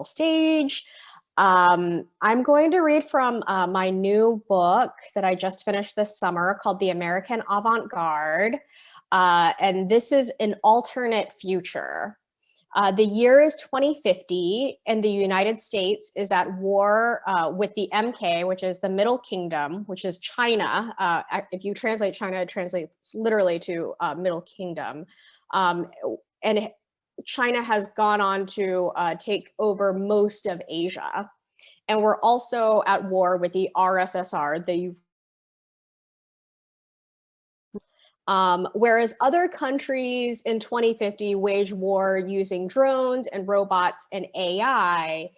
stage. I'm going to read from my new book that I just finished this summer called The American Avant-Garde. And this is an alternate future. The year is 2050, and the United States is at war with the MK, which is the Middle Kingdom, which is China. If you translate China, it translates literally to Middle Kingdom. And China has gone on to take over most of Asia. And we're also at war with the RSSR, whereas other countries in 2050 wage war using drones and robots and AI,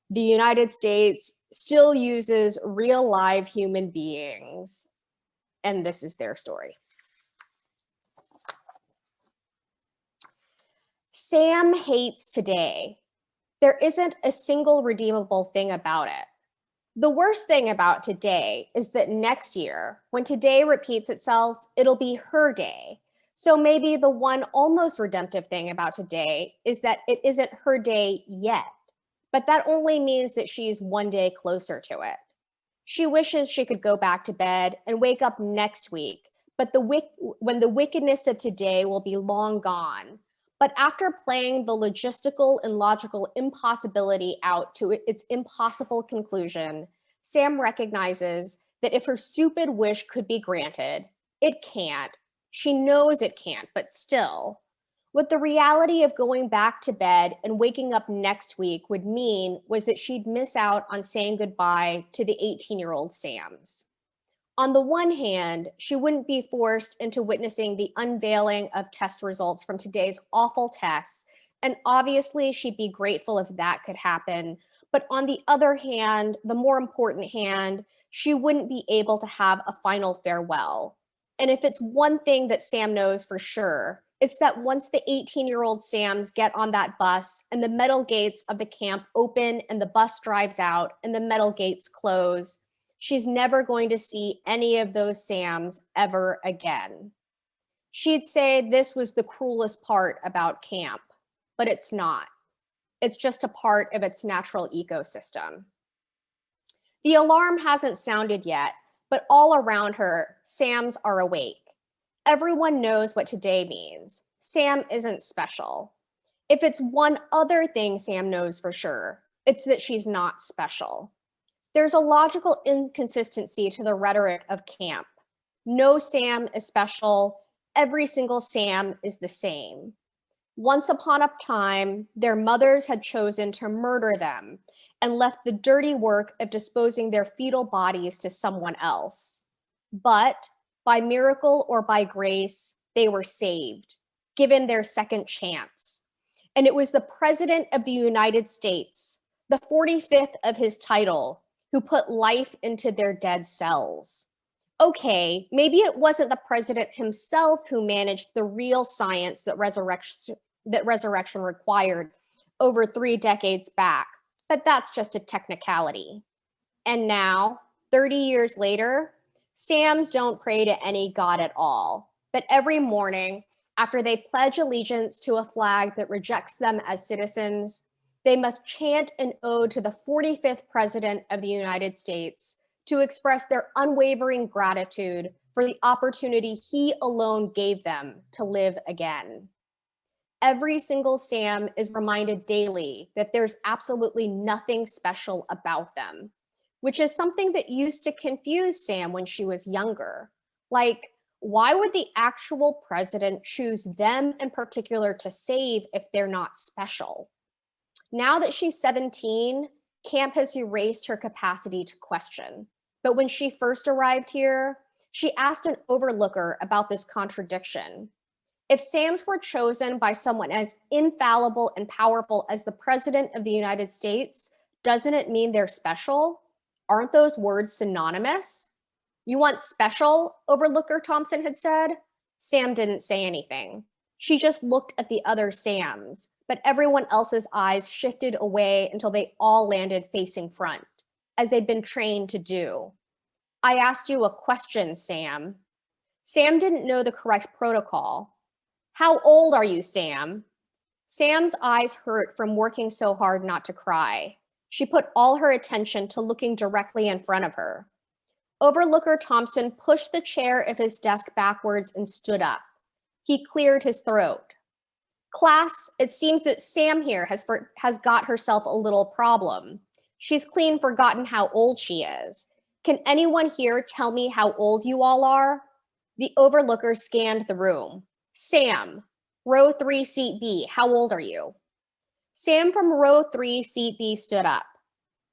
the United States still uses real live human beings. And this is their story. Sam hates today. There isn't a single redeemable thing about it. The worst thing about today is that next year, when today repeats itself, it'll be her day. So maybe the one almost redemptive thing about today is that it isn't her day yet, but that only means that she's one day closer to it. She wishes she could go back to bed and wake up next week, but when the wickedness of today will be long gone. But after playing the logistical and logical impossibility out to its impossible conclusion, Sam recognizes that if her stupid wish could be granted, it can't. She knows it can't, but still. What the reality of going back to bed and waking up next week would mean was that she'd miss out on saying goodbye to the 18-year-old Sams. On the one hand, she wouldn't be forced into witnessing the unveiling of test results from today's awful tests, and obviously she'd be grateful if that could happen. But on the other hand, the more important hand, she wouldn't be able to have a final farewell. And if it's one thing that Sam knows for sure, it's that once the 18-year-old Sams get on that bus and the metal gates of the camp open and the bus drives out and the metal gates close, she's never going to see any of those Sams ever again. She'd say this was the cruelest part about camp, but it's not. It's just a part of its natural ecosystem. The alarm hasn't sounded yet, but all around her, Sams are awake. Everyone knows what today means. Sam isn't special. If it's one other thing Sam knows for sure, it's that she's not special. There's a logical inconsistency to the rhetoric of camp. No Sam is special. Every single Sam is the same. Once upon a time, their mothers had chosen to murder them and left the dirty work of disposing their fetal bodies to someone else. But by miracle or by grace, they were saved, given their second chance. And it was the President of the United States, the 45th of his title, who put life into their dead cells. Okay, maybe it wasn't the president himself who managed the real science that resurrection required over 3 decades back, but that's just a technicality. And now, 30 years later, Sams don't pray to any god at all, but every morning, after they pledge allegiance to a flag that rejects them as citizens, they must chant an ode to the 45th President of the United States to express their unwavering gratitude for the opportunity he alone gave them to live again. Every single Sam is reminded daily that there's absolutely nothing special about them, which is something that used to confuse Sam when she was younger. Like, why would the actual president choose them in particular to save if they're not special? Now that she's 17, camp has erased her capacity to question. But when she first arrived here, she asked an overlooker about this contradiction. If Sams were chosen by someone as infallible and powerful as the President of the United States, doesn't it mean they're special? Aren't those words synonymous? You want special, Overlooker Thompson had said? Sam didn't say anything. She just looked at the other Sams, but everyone else's eyes shifted away until they all landed facing front, as they'd been trained to do. I asked you a question, Sam. Sam didn't know the correct protocol. How old are you, Sam? Sam's eyes hurt from working so hard not to cry. She put all her attention to looking directly in front of her. Overlooker Thompson pushed the chair of his desk backwards and stood up. He cleared his throat. Class, it seems that Sam here has got herself a little problem. She's clean forgotten how old she is. Can anyone here tell me how old you all are? The overlooker scanned the room. Sam, row 3, seat B, how old are you? Sam from row 3, seat B stood up.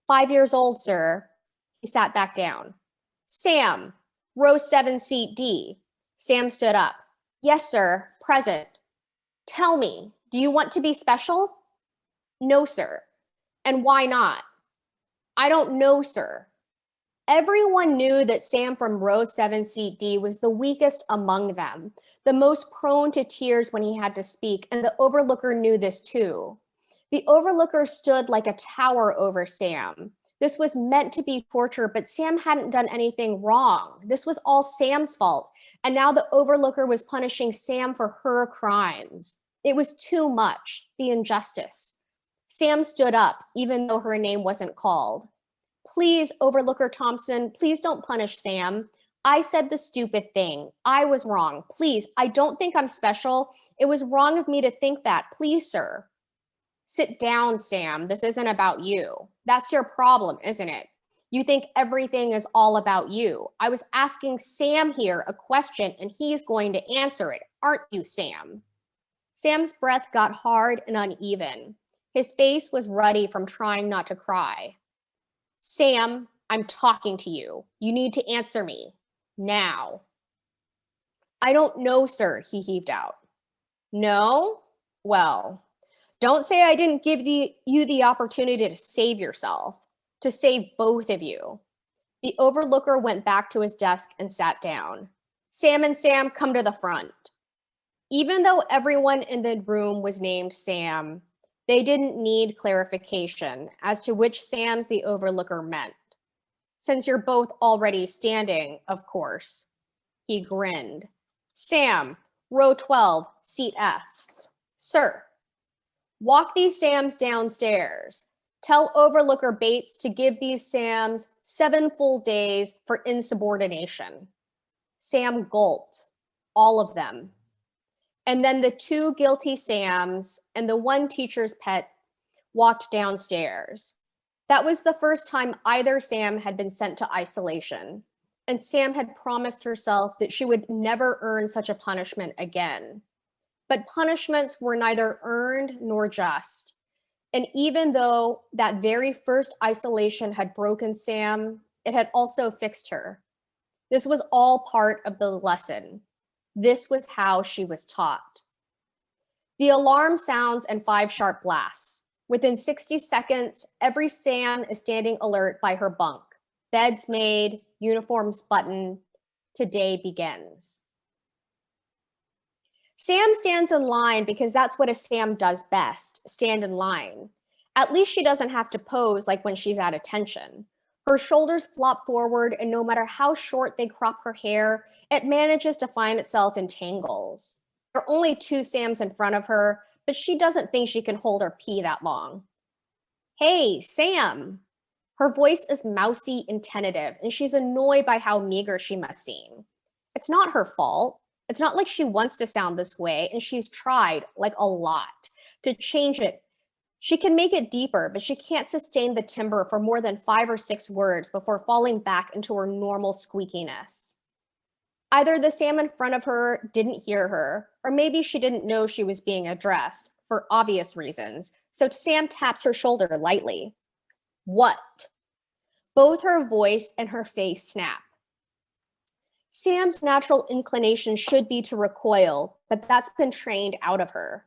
5 years old, sir. He sat back down. Sam, row 7, seat D. Sam stood up. Yes, sir, present. Tell me, do you want to be special? No, sir. And why not? I don't know, sir. Everyone knew that Sam from row 7, seat D was the weakest among them, the most prone to tears when he had to speak, and the overlooker knew this too. The overlooker stood like a tower over Sam. This was meant to be torture, but Sam hadn't done anything wrong. This was all Sam's fault, and now the overlooker was punishing Sam for her crimes. It was too much, the injustice. Sam stood up, even though her name wasn't called. Please, Overlooker Thompson, please don't punish Sam. I said the stupid thing. I was wrong. Please, I don't think I'm special. It was wrong of me to think that. Please, sir. Sit down, Sam. This isn't about you. That's your problem, isn't it? You think everything is all about you. I was asking Sam here a question, and he's going to answer it. Aren't you, Sam? Sam's breath got hard and uneven. His face was ruddy from trying not to cry. Sam, I'm talking to you. You need to answer me. Now. I don't know, sir, he heaved out. No? Well, don't say I didn't give you the opportunity to save yourself, to save both of you. The overlooker went back to his desk and sat down. Sam and Sam, come to the front. Even though everyone in the room was named Sam, they didn't need clarification as to which Sams the overlooker meant. Since you're both already standing, of course. He grinned. Sam, row 12, seat F. Sir, walk these Sams downstairs. Tell Overlooker Bates to give these Sams 7 full days for insubordination. Sam gulped, all of them. And then the 2 guilty Sams and the 1 teacher's pet walked downstairs. That was the first time either Sam had been sent to isolation, and Sam had promised herself that she would never earn such a punishment again. But punishments were neither earned nor just. And even though that very first isolation had broken Sam, it had also fixed her. This was all part of the lesson. This was how she was taught. The alarm sounds and 5 sharp blasts. Within 60 seconds, every Sam is standing alert by her bunk. Beds made, uniforms buttoned. Today begins. Sam stands in line because that's what a Sam does best, stand in line. At least she doesn't have to pose like when she's at attention. Her shoulders flop forward, and no matter how short they crop her hair, it manages to find itself in tangles. There are only 2 Sams in front of her, but she doesn't think she can hold her pee that long. Hey, Sam. Her voice is mousy and tentative, and she's annoyed by how meager she must seem. It's not her fault. It's not like she wants to sound this way, and she's tried, like a lot, to change it. She can make it deeper, but she can't sustain the timbre for more than 5 or 6 words before falling back into her normal squeakiness. Either the Sam in front of her didn't hear her, or maybe she didn't know she was being addressed, for obvious reasons, so Sam taps her shoulder lightly. What? Both her voice and her face snap. Sam's natural inclination should be to recoil, but that's been trained out of her.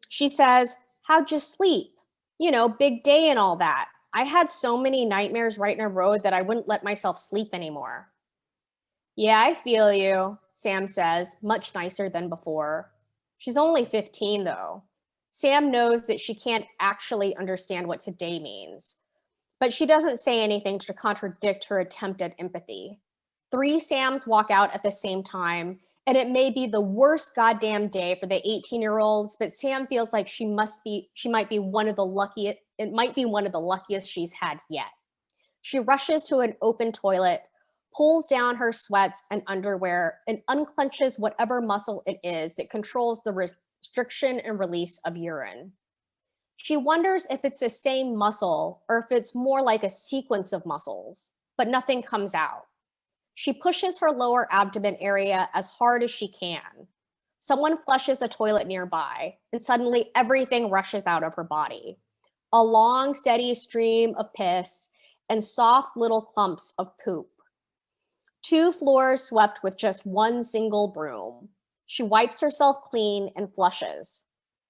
She says, how'd you sleep? You know, big day and all that. I had so many nightmares right in a row that I wouldn't let myself sleep anymore. Yeah, I feel you, Sam says, much nicer than before. She's only 15, though. Sam knows that she can't actually understand what today means, but she doesn't say anything to contradict her attempt at empathy. 3 Sams walk out at the same time, And it may be the worst goddamn day for the 18-year-olds, but Sam feels like she might be one of the luckiest, it might be one of the luckiest she's had yet. She rushes to an open toilet, pulls down her sweats and underwear, and unclenches whatever muscle it is that controls the restriction and release of urine. She wonders if it's the same muscle or if it's more like a sequence of muscles, but nothing comes out. She pushes her lower abdomen area as hard as she can. Someone flushes a toilet nearby, and suddenly everything rushes out of her body. A long, steady stream of piss and soft little clumps of poop. 2 floors swept with just one single broom. She wipes herself clean and flushes.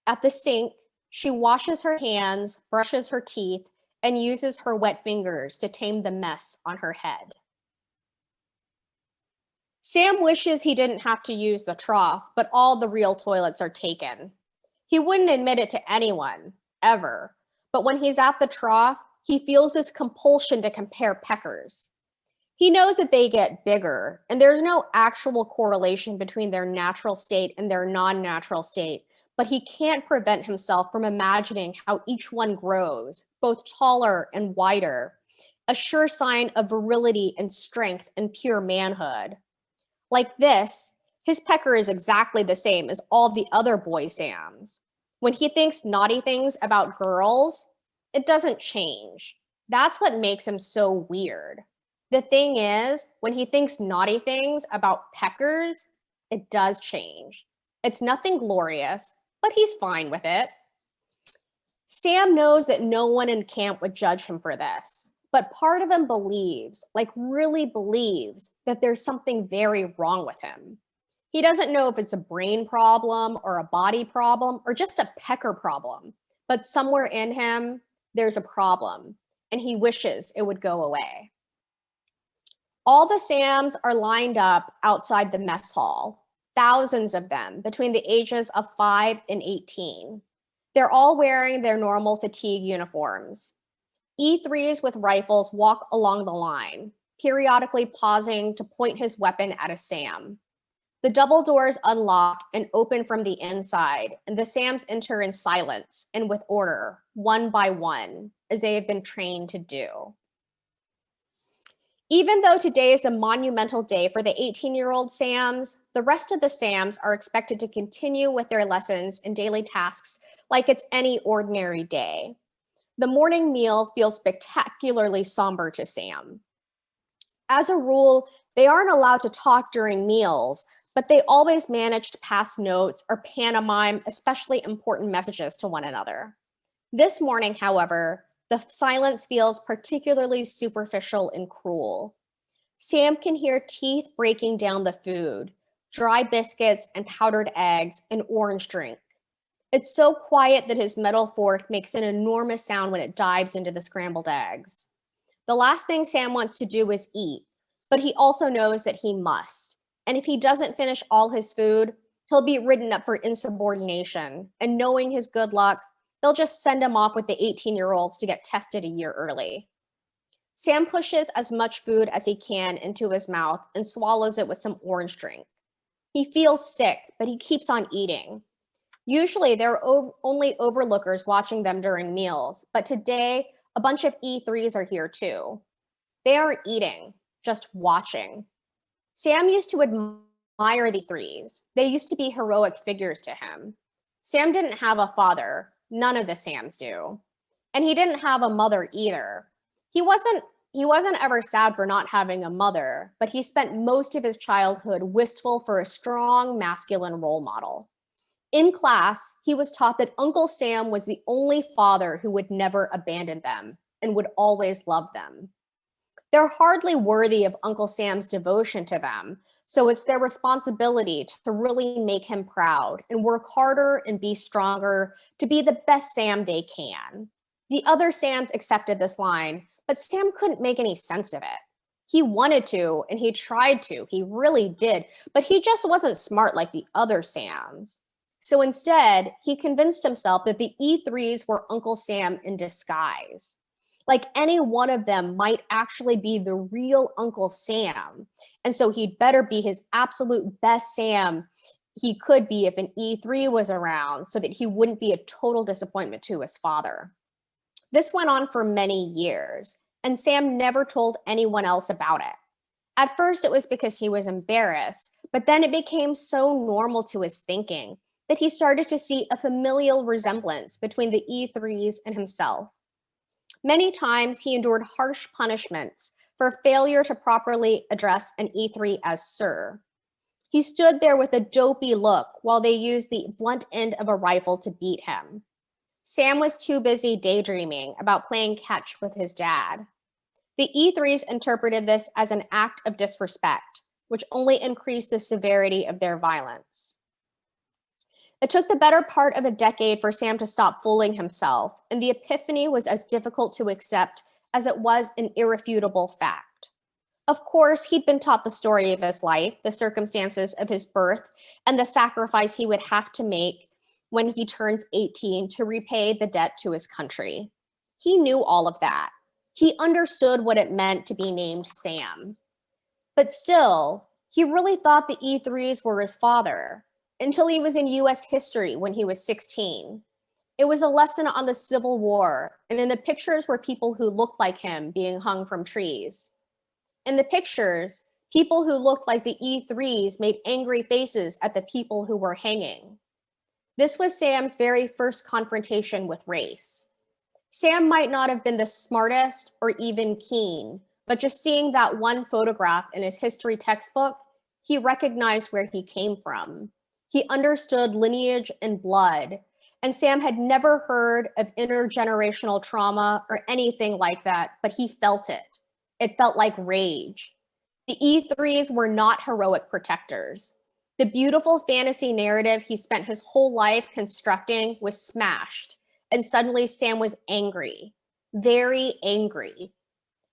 At the sink, she washes her hands, brushes her teeth, and uses her wet fingers to tame the mess on her head. Sam wishes he didn't have to use the trough, but all the real toilets are taken. He wouldn't admit it to anyone, ever. But when he's at the trough, he feels this compulsion to compare peckers. He knows that they get bigger, and there's no actual correlation between their natural state and their non-natural state, but he can't prevent himself from imagining how each one grows, both taller and wider, a sure sign of virility and strength and pure manhood. Like this, his pecker is exactly the same as all the other boy Sams. When he thinks naughty things about girls, it doesn't change. That's what makes him so weird. The thing is, when he thinks naughty things about peckers, it does change. It's nothing glorious, but he's fine with it. Sam knows that no one in camp would judge him for this. But part of him believes, like really believes, that there's something very wrong with him. He doesn't know if it's a brain problem or a body problem or just a pecker problem, but somewhere in him, there's a problem, and he wishes it would go away. All the Sams are lined up outside the mess hall, thousands of them between the ages of 5 and 18. They're all wearing their normal fatigue uniforms. E3s with rifles walk along the line, periodically pausing to point his weapon at a Sam. The double doors unlock and open from the inside, and the Sams enter in silence and with order, one by one, as they have been trained to do. Even though today is a monumental day for the 18-year-old Sams, the rest of the Sams are expected to continue with their lessons and daily tasks like it's any ordinary day. The morning meal feels spectacularly somber to Sam. As a rule, they aren't allowed to talk during meals, but they always manage to pass notes or pantomime especially important messages to one another. This morning, however, the silence feels particularly superficial and cruel. Sam can hear teeth breaking down the food, dry biscuits and powdered eggs, and orange drink. It's so quiet that his metal fork makes an enormous sound when it dives into the scrambled eggs. The last thing Sam wants to do is eat, but he also knows that he must. And if he doesn't finish all his food, he'll be written up for insubordination. And knowing his good luck, they'll just send him off with the 18-year-olds to get tested a year early. Sam pushes as much food as he can into his mouth and swallows it with some orange drink. He feels sick, but he keeps on eating. Usually, there are only overlookers watching them during meals, but today, a bunch of E3s are here too. They aren't eating, just watching. Sam used to admire the E3s. They used to be heroic figures to him. Sam didn't have a father. None of the Sams do. And he didn't have a mother either. He wasn't ever sad for not having a mother, but he spent most of his childhood wistful for a strong masculine role model. In class, he was taught that Uncle Sam was the only father who would never abandon them and would always love them. They're hardly worthy of Uncle Sam's devotion to them, so it's their responsibility to really make him proud and work harder and be stronger to be the best Sam they can. The other Sams accepted this line, but Sam couldn't make any sense of it. He wanted to, and he tried to, he really did, but he just wasn't smart like the other Sams. So instead, he convinced himself that the E3s were Uncle Sam in disguise. Like any one of them might actually be the real Uncle Sam. And so he'd better be his absolute best Sam he could be if an E3 was around so that he wouldn't be a total disappointment to his father. This went on for many years, and Sam never told anyone else about it. At first, it was because he was embarrassed, but then it became so normal to his thinking that he started to see a familial resemblance between the E3s and himself. Many times, he endured harsh punishments for failure to properly address an E3 as sir. He stood there with a dopey look while they used the blunt end of a rifle to beat him. Sam was too busy daydreaming about playing catch with his dad. The E3s interpreted this as an act of disrespect, which only increased the severity of their violence. It took the better part of a decade for Sam to stop fooling himself, and the epiphany was as difficult to accept as it was an irrefutable fact. Of course, he'd been taught the story of his life, the circumstances of his birth, and the sacrifice he would have to make when he turns 18 to repay the debt to his country. He knew all of that. He understood what it meant to be named Sam. But still, he really thought the E3s were his father until he was in US history when he was 16. It was a lesson on the Civil War, and in the pictures were people who looked like him being hung from trees. In the pictures, people who looked like the E3s made angry faces at the people who were hanging. This was Sam's very first confrontation with race. Sam might not have been the smartest or even keen, but just seeing that one photograph in his history textbook, he recognized where he came from. He understood lineage and blood, and Sam had never heard of intergenerational trauma or anything like that, but he felt it. It felt like rage. The E3s were not heroic protectors. The beautiful fantasy narrative he spent his whole life constructing was smashed, and suddenly Sam was angry, very angry.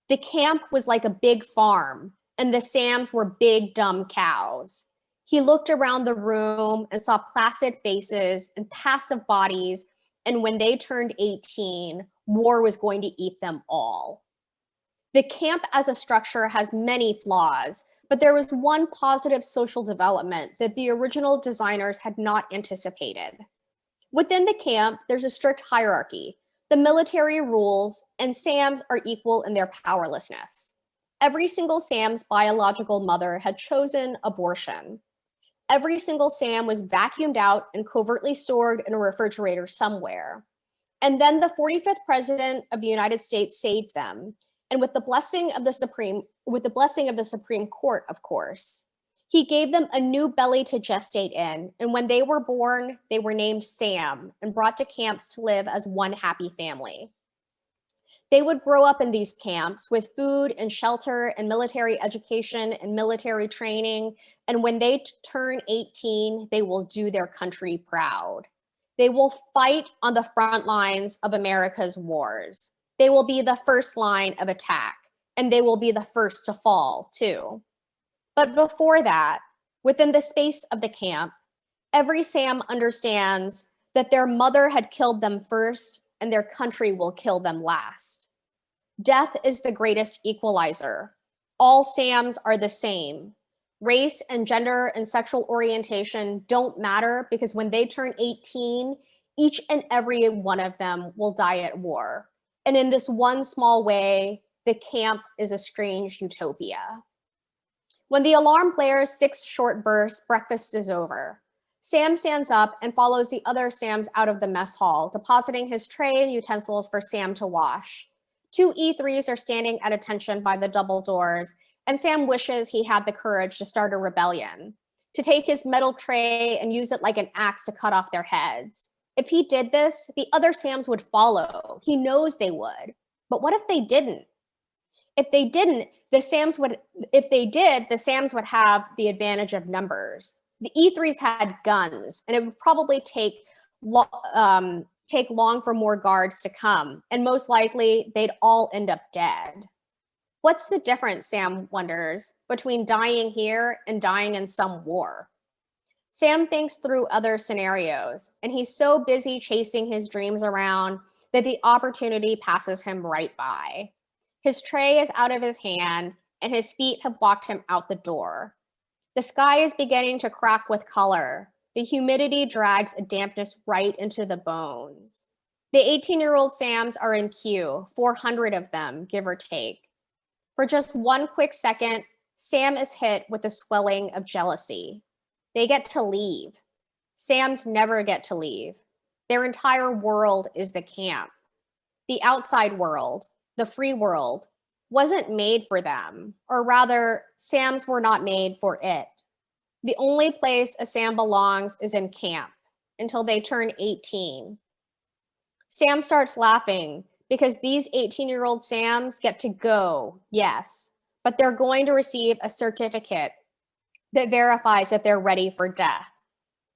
The camp was like a big farm, and the Sams were big, dumb cows. He looked around the room and saw placid faces and passive bodies, and when they turned 18, war was going to eat them all. The camp as a structure has many flaws, but there was one positive social development that the original designers had not anticipated. Within the camp, there's a strict hierarchy. The military rules, and Sams are equal in their powerlessness. Every single Sam's biological mother had chosen abortion. Every single Sam was vacuumed out and covertly stored in a refrigerator somewhere. And then the 45th president of the United States saved them. And with the blessing of the Supreme Court, of course, he gave them a new belly to gestate in. And when they were born, they were named Sam and brought to camps to live as one happy family. They would grow up in these camps with food and shelter and military education and military training. And when they turn 18, they will do their country proud. They will fight on the front lines of America's wars. They will be the first line of attack, and they will be the first to fall, too. But before that, within the space of the camp, every Sam understands that their mother had killed them first, and their country will kill them last. Death is the greatest equalizer. All Sams are the same. Race and gender and sexual orientation don't matter because when they turn 18, each and every one of them will die at war. And in this one small way, the camp is a strange utopia. When the alarm blares 6 short bursts, breakfast is over. Sam stands up and follows the other Sams out of the mess hall, depositing his tray and utensils for Sam to wash. 2 E3s are standing at attention by the double doors, and Sam wishes he had the courage to start a rebellion, to take his metal tray and use it like an axe to cut off their heads. If he did this, the other Sams would follow. He knows they would. But what if they didn't? If they did, the Sams would have the advantage of numbers. The E3s had guns, and it would probably take long for more guards to come, and most likely they'd all end up dead. What's the difference, Sam wonders, between dying here and dying in some war? Sam thinks through other scenarios, and he's so busy chasing his dreams around that the opportunity passes him right by. His tray is out of his hand, and his feet have walked him out the door. The sky is beginning to crack with color. The humidity drags a dampness right into the bones. The 18-year-old Sams are in queue, 400 of them, give or take. For just one quick second, Sam is hit with a swelling of jealousy. They get to leave. Sams never get to leave. Their entire world is the camp. The outside world, the free world, wasn't made for them, or rather, Sams were not made for it. The only place a Sam belongs is in camp, until they turn 18. Sam starts laughing because these 18-year-old Sams get to go, yes, but they're going to receive a certificate that verifies that they're ready for death.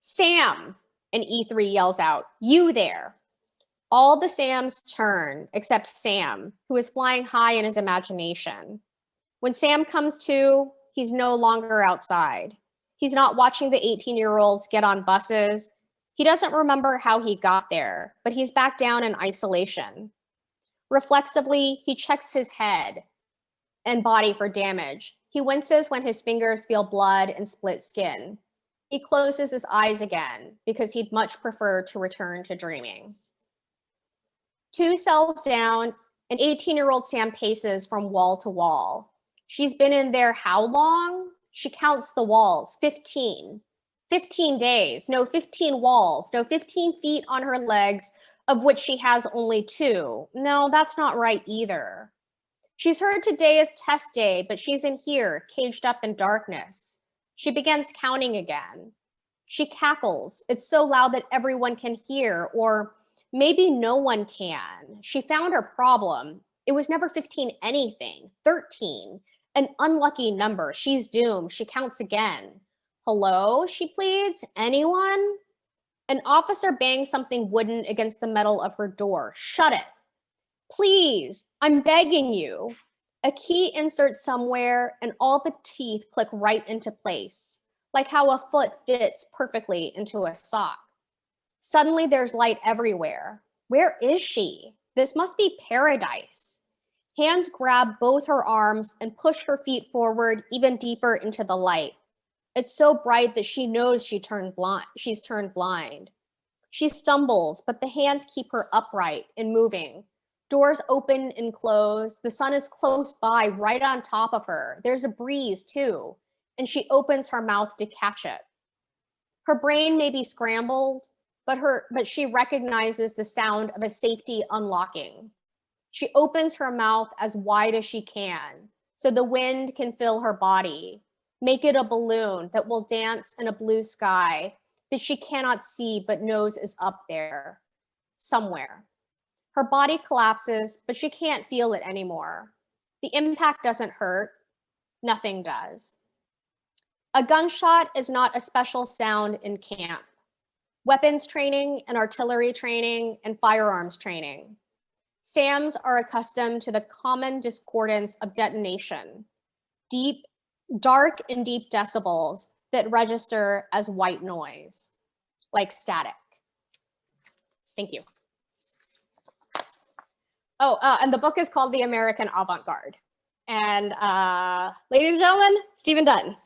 Sam, and E3 yells out, "You there." All the Sams turn except Sam, who is flying high in his imagination. When Sam comes to, he's no longer outside. He's not watching the 18-year-olds get on buses. He doesn't remember how he got there, but he's back down in isolation. Reflexively, he checks his head and body for damage. He winces when his fingers feel blood and split skin. He closes his eyes again because he'd much prefer to return to dreaming. 2 cells down, an 18-year-old Sam paces from wall to wall. She's been in there how long? She counts the walls, 15. 15 days, no 15 walls, no 15 feet on her legs, of which she has only 2. No, that's not right either. She's heard today is test day, but she's in here, caged up in darkness. She begins counting again. She cackles. It's so loud that everyone can hear, or maybe no one can. She found her problem. It was never 15 anything, 13. An unlucky number. She's doomed. She counts again. Hello, she pleads. Anyone? An officer bangs something wooden against the metal of her door. Shut it. Please, I'm begging you. A key inserts somewhere and all the teeth click right into place, like how a foot fits perfectly into a sock. Suddenly there's light everywhere. Where is she? This must be paradise. Hands grab both her arms and push her feet forward even deeper into the light. It's so bright that she knows she's turned blind. She stumbles, but the hands keep her upright and moving. Doors open and close. The sun is close by, right on top of her. There's a breeze too, and she opens her mouth to catch it. Her brain may be scrambled, but she recognizes the sound of a safety unlocking. She opens her mouth as wide as she can, so the wind can fill her body. Make it a balloon that will dance in a blue sky that she cannot see but knows is up there, somewhere. Her body collapses, but she can't feel it anymore. The impact doesn't hurt. Nothing does. A gunshot is not a special sound in camp. Weapons training and artillery training and firearms training. SAMs are accustomed to the common discordance of detonation, dark and deep decibels that register as white noise, like static. Thank you. Oh, and the book is called The American Avant-Garde. And ladies and gentlemen, Stephen Dunn.